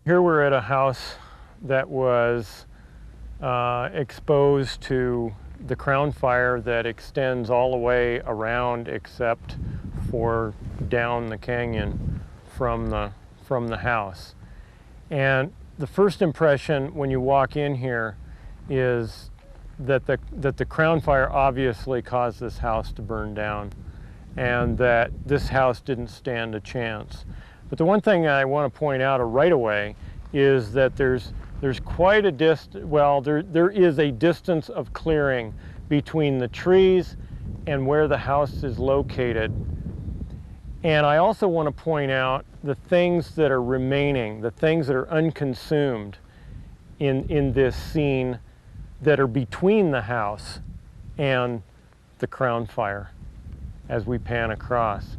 Here we're at a house that was exposed to the crown fire that extends all the way around except for down the canyon from the house. And the first impression when you walk in here is that the crown fire obviously caused this house to burn down, and that this house didn't stand a chance. But the one thing I want to point out right away is that there's quite a distance, well, there is a distance of clearing between the trees and where the house is located. And I also want to point out the things that are remaining, the things that are unconsumed in this scene that are between the house and the crown fire as we pan across.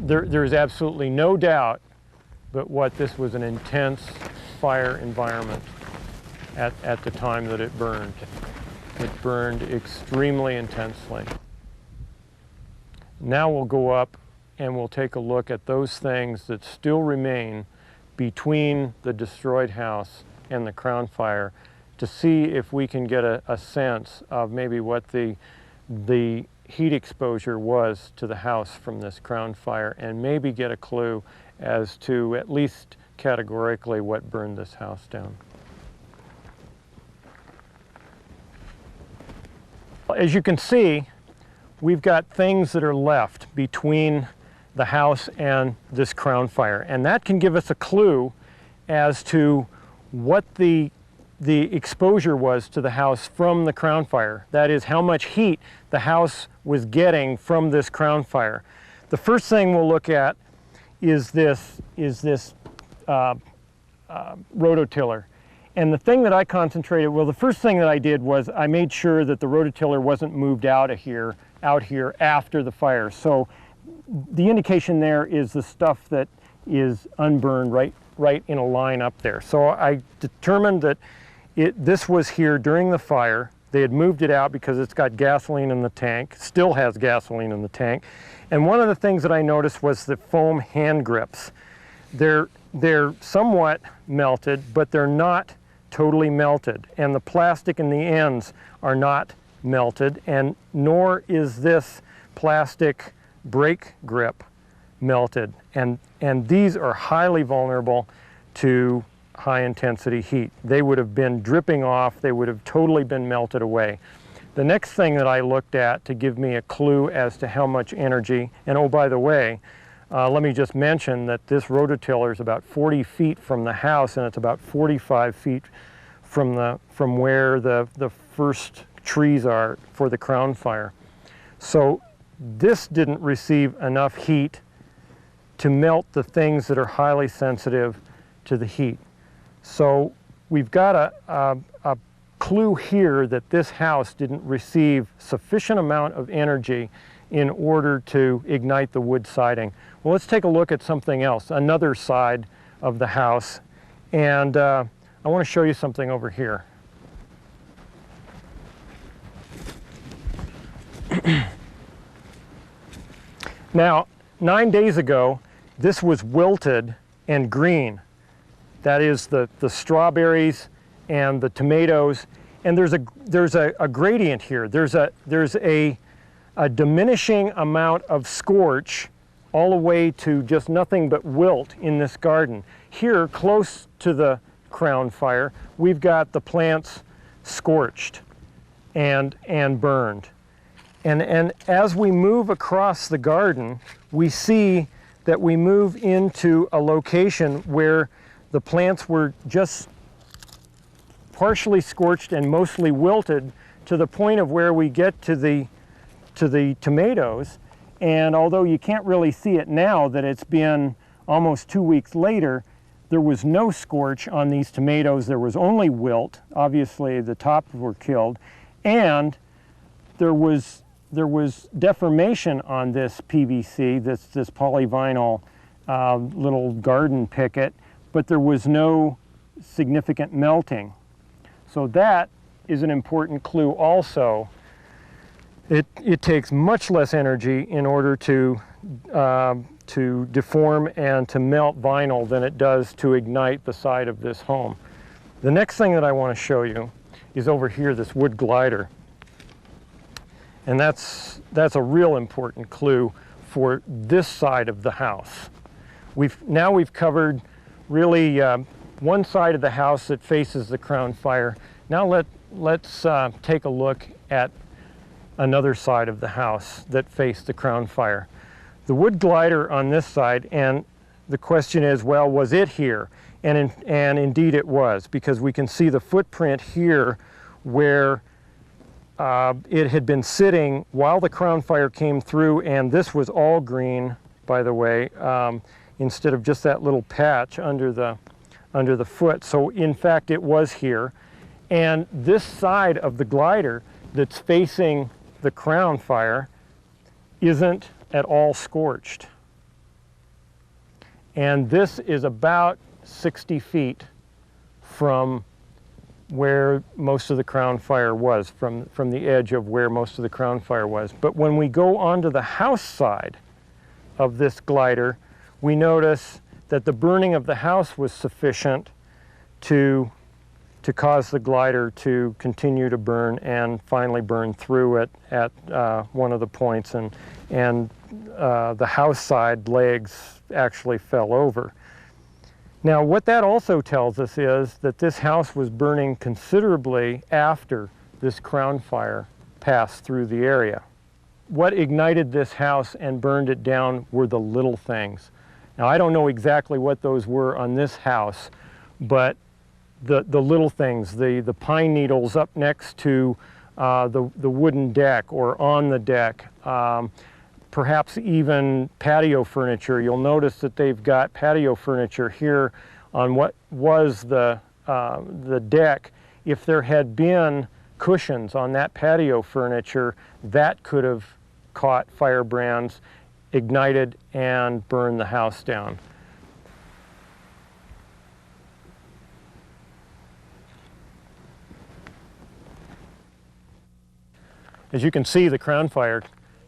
There's absolutely no doubt but what this was an intense fire environment at the time that it burned. It burned extremely intensely. Now we'll go up and we'll take a look at those things that still remain between the destroyed house and the crown fire to see if we can get a sense of maybe what the heat exposure was to the house from this crown fire, and maybe get a clue as to, at least categorically, what burned this house down. As you can see, we've got things that are left between the house and this crown fire, and that can give us a clue as to what the exposure was to the house from the crown fire. That is, how much heat the house was getting from this crown fire. The first thing we'll look at is this rototiller. And the thing that I concentrated, well, the first thing that I did was I made sure that the rototiller wasn't moved out here after the fire. So the indication there is the stuff that is unburned right in a line up there. So I determined that this was here during the fire. They had moved it out because it's got gasoline in the tank, still has gasoline in the tank. And one of the things that I noticed was the foam hand grips. They're somewhat melted, but they're not totally melted. And the plastic in the ends are not melted, and nor is this plastic brake grip melted. And these are highly vulnerable to high intensity heat. They would have been dripping off, they would have totally been melted away. The next thing that I looked at to give me a clue as to how much energy, and oh, by the way, let me just mention that this rototiller is about 40 feet from the house, and it's about 45 feet from where the first trees are for the crown fire. So this didn't receive enough heat to melt the things that are highly sensitive to the heat. So we've got a clue here that this house didn't receive sufficient amount of energy in order to ignite the wood siding. Well, let's take a look at something else, another side of the house, and I want to show you something over here. Now, 9 days ago, this was wilted and green. That is the strawberries and the tomatoes, and there's a gradient here. There's a diminishing amount of scorch all the way to just nothing but wilt in this garden. Here, close to the crown fire, we've got the plants scorched and burned. And as we move across the garden, we see that we move into a location where the plants were just partially scorched and mostly wilted to the point of where we get to the tomatoes. And although you can't really see it now that it's been almost 2 weeks later, there was no scorch on these tomatoes. There was only wilt. Obviously the tops were killed, and there was deformation on this PVC, this polyvinyl little garden picket, but there was no significant melting. So that is an important clue also. It takes much less energy in order to to deform and to melt vinyl than it does to ignite the side of this home. The next thing that I want to show you is over here, this wood glider. And that's a real important clue for this side of the house. Now we've covered really one side of the house that faces the crown fire. Now let's take a look at another side of the house that faced the crown fire. The wood glider on this side, and the question is, well, was it here? And indeed it was, because we can see the footprint here where it had been sitting while the crown fire came through, and this was all green, by the way, instead of just that little patch under the foot. So in fact it was here. And this side of the glider that's facing the crown fire isn't at all scorched. And this is about 60 feet from where most of the crown fire was, from the edge of where most of the crown fire was. But when we go onto the house side of this glider, we notice that the burning of the house was sufficient to cause the glider to continue to burn and finally burn through it at one of the points, and the house side legs actually fell over. Now what that also tells us is that this house was burning considerably after this crown fire passed through the area. What ignited this house and burned it down were the little things. Now I don't know exactly what those were on this house, but the little things, the pine needles up next to the wooden deck or on the deck, perhaps even patio furniture. You'll notice that they've got patio furniture here on what was the deck. If there had been cushions on that patio furniture, that could have caught firebrands, ignited, and burned the house down. As you can see, the crown fire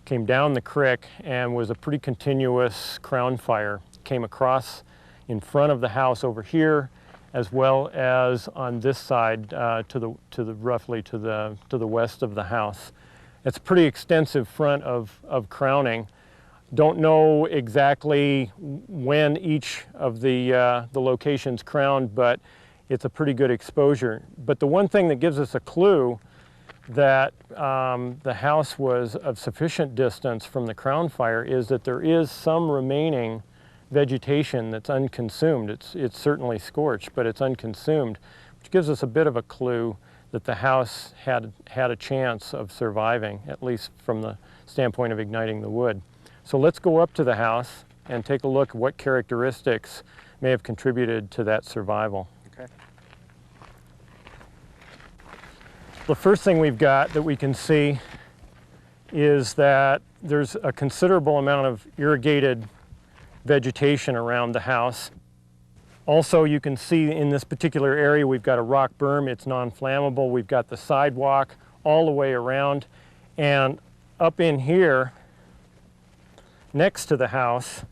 came down the creek and was a pretty continuous crown fire. Came across in front of the house over here, as well as on this side roughly to the west of the house. It's a pretty extensive front of crowning. Don't know exactly when each of the locations crowned, but it's a pretty good exposure. But the one thing that gives us a clue that the house was of sufficient distance from the crown fire is that there is some remaining vegetation that's unconsumed. It's certainly scorched, but it's unconsumed, which gives us a bit of a clue that the house had a chance of surviving, at least from the standpoint of igniting the wood. So let's go up to the house and take a look at what characteristics may have contributed to that survival. Okay. The first thing we've got that we can see is that there's a considerable amount of irrigated vegetation around the house. Also, you can see in this particular area we've got a rock berm. It's non-flammable. We've got the sidewalk all the way around, and up in here next to the house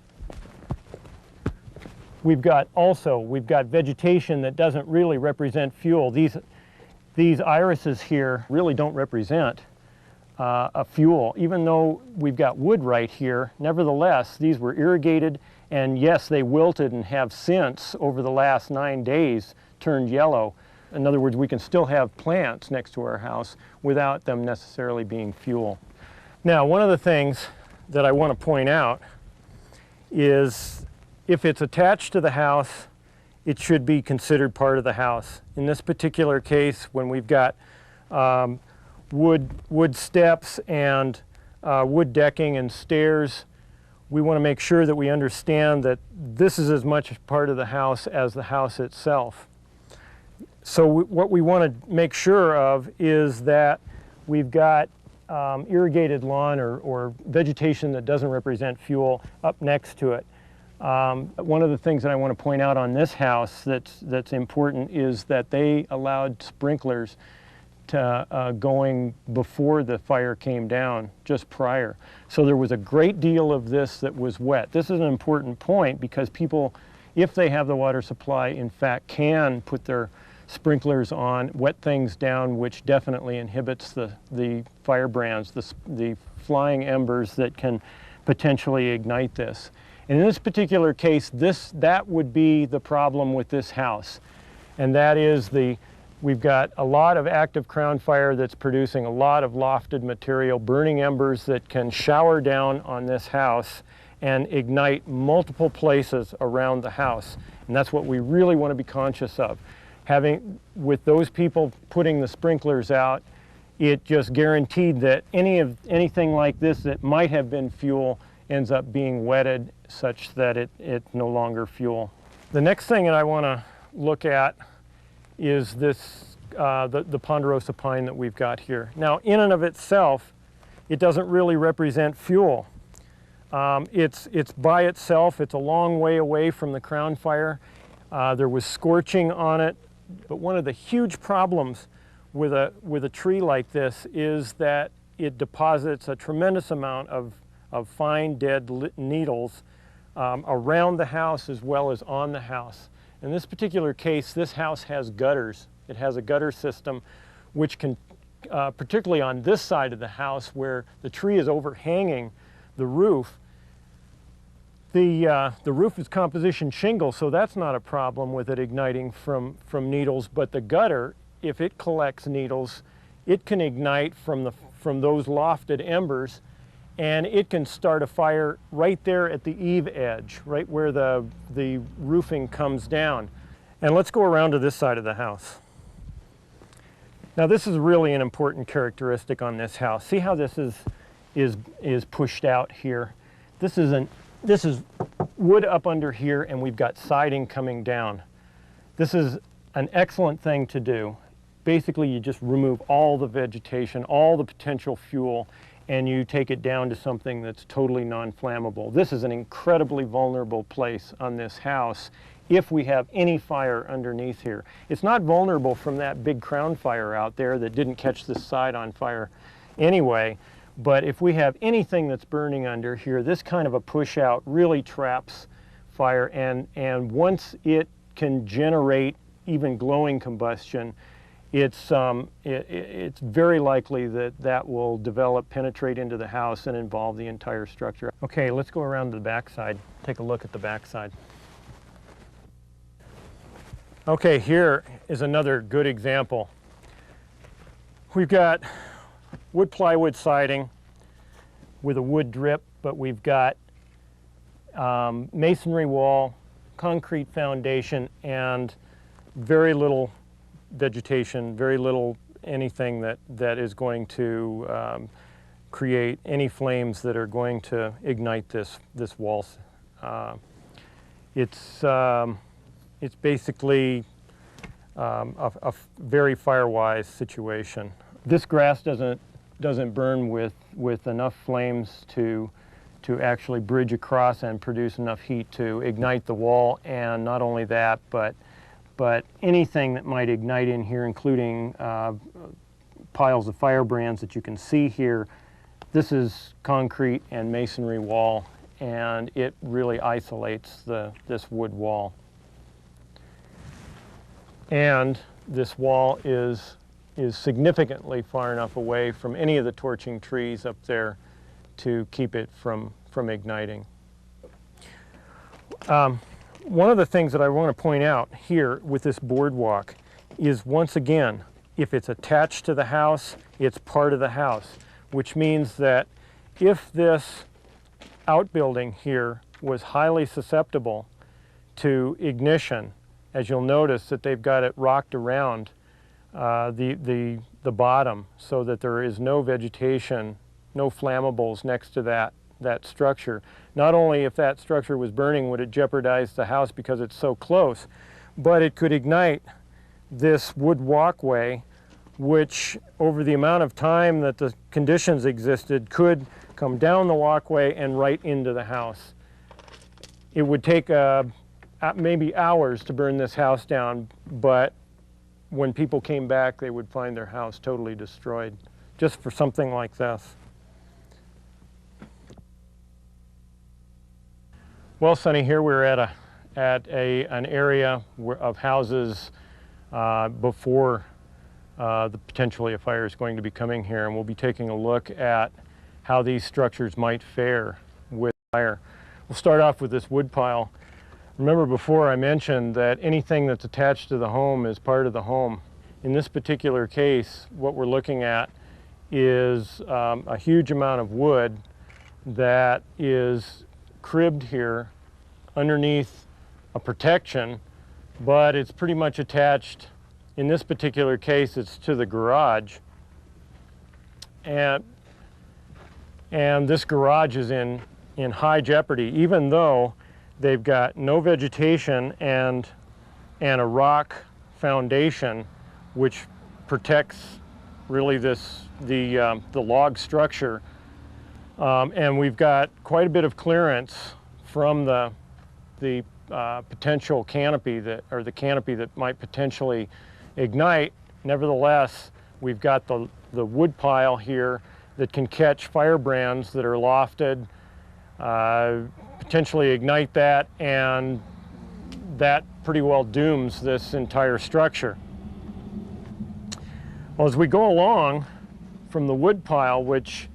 we've got vegetation that doesn't really represent fuel. These irises here really don't represent a fuel, even though we've got wood right here. Nevertheless, these were irrigated, and yes, they wilted and have since, over the last 9 days, turned yellow. In other words, we can still have plants next to our house without them necessarily being fuel. Now, one of the things that I want to point out is if it's attached to the house, it should be considered part of the house. In this particular case, when we've got wood steps and wood decking and stairs, we want to make sure that we understand that this is as much part of the house as the house itself. So what we want to make sure of is that we've got irrigated lawn or vegetation that doesn't represent fuel up next to it. One of the things that I want to point out on this house that's important is that they allowed sprinklers going before the fire came down, just prior. So there was a great deal of this that was wet. This is an important point because people, if they have the water supply, in fact can put their sprinklers on, wet things down, which definitely inhibits the firebrands, the flying embers that can potentially ignite this. And in this particular case, that would be the problem with this house. And that is we've got a lot of active crown fire that's producing a lot of lofted material, burning embers that can shower down on this house and ignite multiple places around the house. And that's what we really want to be conscious of. With those people putting the sprinklers out, it just guaranteed that anything like this that might have been fuel ends up being wetted such that it's no longer fuel. The next thing that I want to look at is this, the ponderosa pine that we've got here. Now, in and of itself, it doesn't really represent fuel. It's by itself, it's a long way away from the crown fire. There was scorching on it, but one of the huge problems with a tree like this is that it deposits a tremendous amount of fine dead needles around the house as well as on the house. In this particular case, this house has gutters. It has a gutter system which can, particularly on this side of the house where the tree is overhanging the roof, the roof is composition shingle, so that's not a problem with it igniting from needles, but the gutter, if it collects needles, it can ignite from those lofted embers, and it can start a fire right there at the eave edge, right where the roofing comes down. And let's go around to this side of the house. Now this is really an important characteristic on this house. See how this is pushed out here? This is wood up under here, and we've got siding coming down. This is an excellent thing to do. Basically, you just remove all the vegetation, all the potential fuel, and you take it down to something that's totally non-flammable. This is an incredibly vulnerable place on this house if we have any fire underneath here. It's not vulnerable from that big crown fire out there that didn't catch this side on fire anyway, but if we have anything that's burning under here, this kind of a push out really traps fire, and once it can generate even glowing combustion, it's very likely that will penetrate into the house and involve the entire structure. Okay, let's go around to the backside, take a look at the backside. Okay, here is another good example. We've got wood plywood siding with a wood drip, but we've got masonry wall, concrete foundation, and very little vegetation, very little anything that is going to create any flames that are going to ignite this wall. It's basically a very fire-wise situation. This grass doesn't burn with enough flames to actually bridge across and produce enough heat to ignite the wall, and not only that, but anything that might ignite in here, including piles of firebrands that you can see here. This is concrete and masonry wall, and it really isolates this wood wall. And this wall is significantly far enough away from any of the torching trees up there to keep it from igniting. One of the things that I want to point out here with this boardwalk is, once again, if it's attached to the house, it's part of the house, which means that if this outbuilding here was highly susceptible to ignition, as you'll notice that they've got it rocked around the bottom so that there is no vegetation, no flammables next to that structure. Not only if that structure was burning would it jeopardize the house because it's so close, but it could ignite this wood walkway, which over the amount of time that the conditions existed could come down the walkway and right into the house. It would take maybe hours to burn this house down, but when people came back, they would find their house totally destroyed, just for something like this. Well, Sonny, here we're at an area of houses before potentially a fire is going to be coming here, and we'll be taking a look at how these structures might fare with fire. We'll start off with this wood pile. Remember before I mentioned that anything that's attached to the home is part of the home. In this particular case, what we're looking at is a huge amount of wood that is cribbed here underneath a protection, but it's pretty much attached. In this particular case, it's to the garage, and this garage is in high jeopardy, even though they've got no vegetation and a rock foundation which protects really the log structure, and we've got quite a bit of clearance from the potential canopy the canopy that might potentially ignite. Nevertheless, we've got the wood pile here that can catch firebrands that are lofted, potentially ignite that, and that pretty well dooms this entire structure. Well, as we go along from the wood pile, which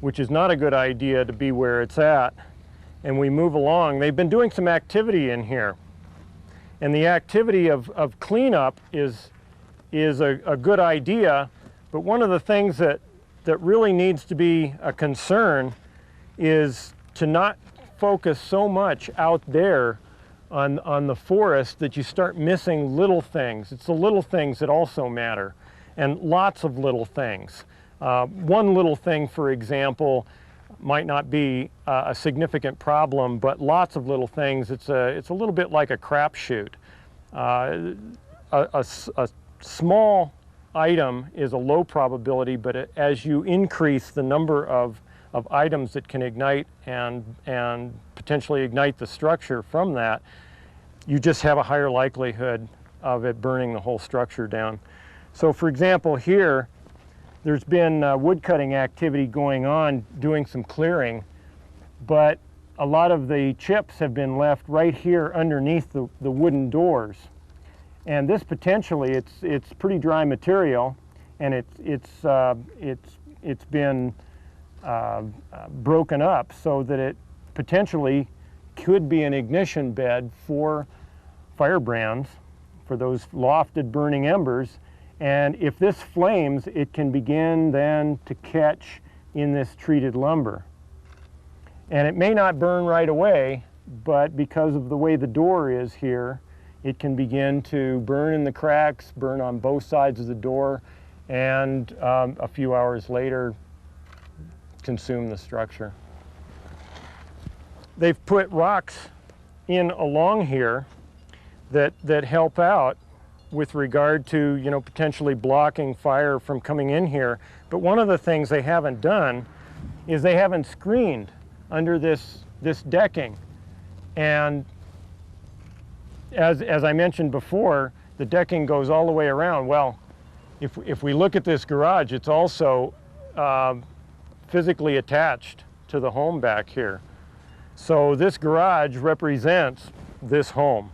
is not a good idea to be where it's at, and we move along, they've been doing some activity in here. And the activity of cleanup is a good idea, but one of the things that really needs to be a concern is to not focus so much out there on the forest that you start missing little things. It's the little things that also matter, and lots of little things. One little thing, for example, might not be a significant problem, but lots of little things, it's a little bit like a crapshoot. A small item is a low probability, but as you increase the number of items that can ignite and potentially ignite the structure from that, you just have a higher likelihood of it burning the whole structure down. So for example, here, there's been wood cutting activity going on, doing some clearing, but a lot of the chips have been left right here underneath the wooden doors. And this potentially, it's pretty dry material, and it's been broken up so that it potentially could be an ignition bed for firebrands, for those lofted burning embers. And if this flames, it can begin then to catch in this treated lumber. And it may not burn right away, but because of the way the door is here, it can begin to burn in the cracks, burn on both sides of the door, and a few hours later, consume the structure. They've put rocks in along here that help out with regard to, potentially blocking fire from coming in here. But one of the things they haven't done is they haven't screened under this decking. And as I mentioned before, the decking goes all the way around. Well, if we look at this garage, it's also physically attached to the home back here. So this garage represents this home.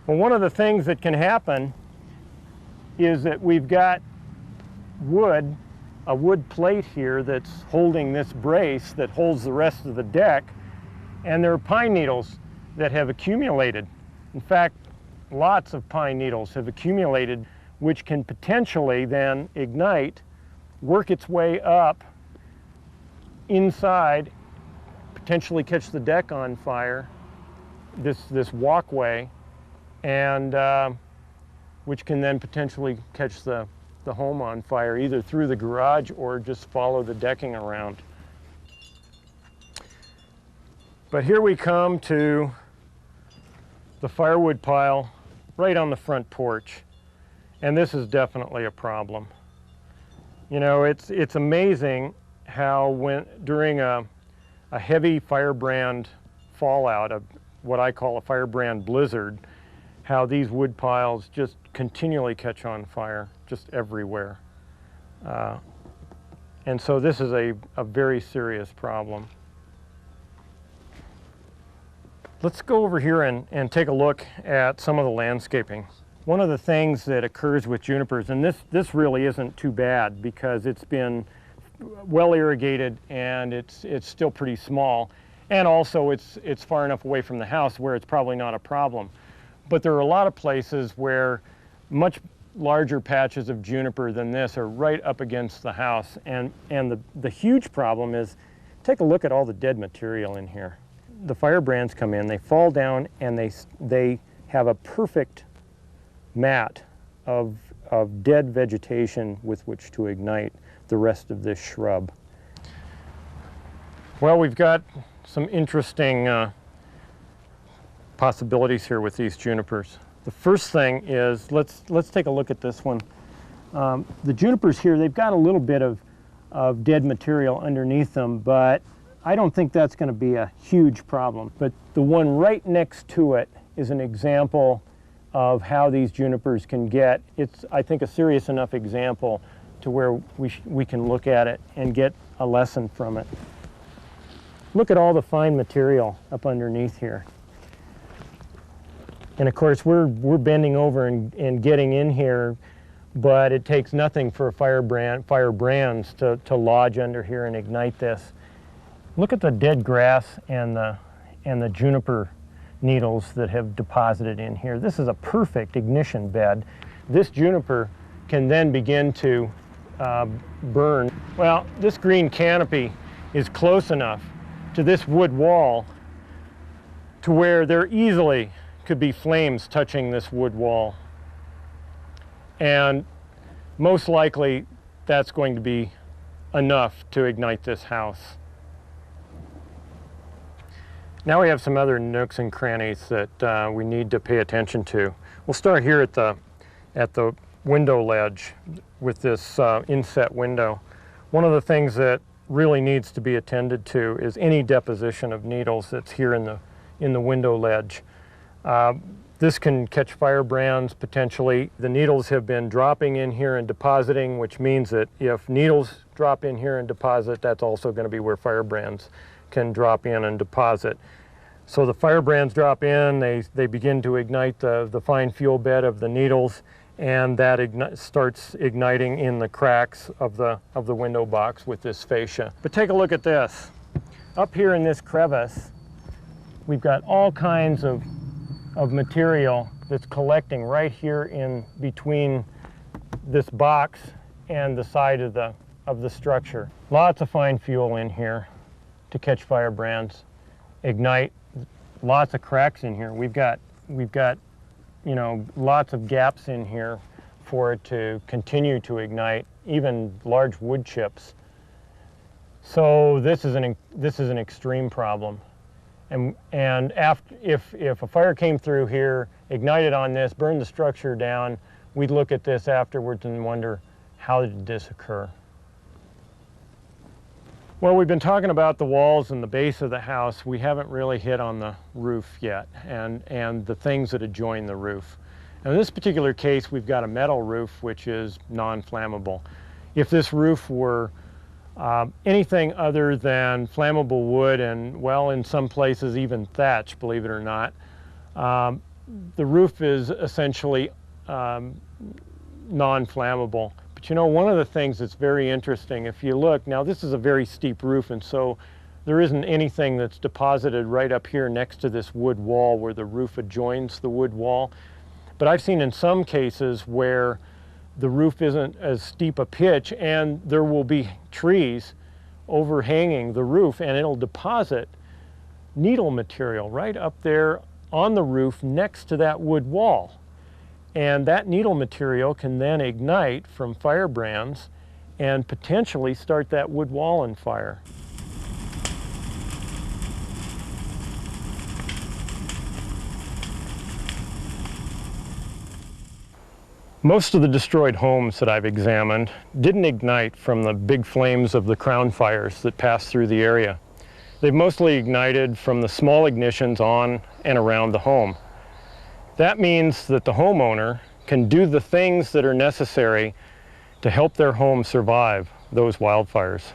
Well, one of the things that can happen is that we've got a wood plate here that's holding this brace that holds the rest of the deck, and there are pine needles that have accumulated. In fact, lots of pine needles have accumulated, which can potentially then ignite, work its way up inside, potentially catch the deck on fire, this walkway, and which can then potentially catch the home on fire, either through the garage or just follow the decking around. But here we come to the firewood pile right on the front porch, and this is definitely a problem. It's amazing how during a heavy firebrand fallout, of what I call a firebrand blizzard, how these wood piles just continually catch on fire, just everywhere. And so this is a very serious problem. Let's go over here and take a look at some of the landscaping. One of the things that occurs with junipers, and this really isn't too bad because it's been well irrigated and it's still pretty small, and also it's far enough away from the house where it's probably not a problem. But there are a lot of places where much larger patches of juniper than this are right up against the house, and the huge problem is, take a look at all the dead material in here. The firebrands come in, they fall down, and they have a perfect mat of dead vegetation with which to ignite the rest of this shrub. Well, we've got some interesting possibilities here with these junipers. The first thing is, let's take a look at this one. The junipers here, they've got a little bit of dead material underneath them, but I don't think that's going to be a huge problem. But the one right next to it is an example of how these junipers can get. It's, I think, a serious enough example to where we can look at it and get a lesson from it. Look at all the fine material up underneath here. And of course, we're bending over and getting in here, but it takes nothing for firebrands to lodge under here and ignite this. Look at the dead grass and the juniper needles that have deposited in here. This is a perfect ignition bed. This juniper can then begin to burn. Well, this green canopy is close enough to this wood wall to where there easily could be flames touching this wood wall. And most likely that's going to be enough to ignite this house. Now we have some other nooks and crannies that we need to pay attention to. We'll start here at the window ledge with this inset window. One of the things that really needs to be attended to is any deposition of needles that's here in the window ledge. This can catch firebrands potentially. The needles have been dropping in here and depositing, which means that if needles drop in here and deposit, that's also going to be where firebrands can drop in and deposit. So the firebrands drop in, they begin to ignite the fine fuel bed of the needles, and that starts igniting in the cracks of the window box with this fascia. But take a look at this. Up here in this crevice, we've got all kinds of material that's collecting right here in between this box and the side of the structure. Lots of fine fuel in here to catch firebrands, ignite. Lots of cracks in here. We've got you know, lots of gaps in here for it to continue to ignite, even large wood chips. So this is an extreme problem. And if a fire came through here, ignited on this, burned the structure down, we'd look at this afterwards and wonder, how did this occur? Well, we've been talking about the walls and the base of the house. We haven't really hit on the roof yet and the things that adjoin the roof. And in this particular case, we've got a metal roof, which is non-flammable. If this roof were anything other than flammable wood and, well, in some places even thatch, believe it or not, the roof is essentially non-flammable. But you know, one of the things that's very interesting, if you look, now this is a very steep roof, and so there isn't anything that's deposited right up here next to this wood wall where the roof adjoins the wood wall. But I've seen in some cases where the roof isn't as steep a pitch and there will be trees overhanging the roof, and it'll deposit needle material right up there on the roof next to that wood wall. And that needle material can then ignite from firebrands and potentially start that wood wall on fire. Most of the destroyed homes that I've examined didn't ignite from the big flames of the crown fires that passed through the area. They've mostly ignited from the small ignitions on and around the home. That means that the homeowner can do the things that are necessary to help their home survive those wildfires.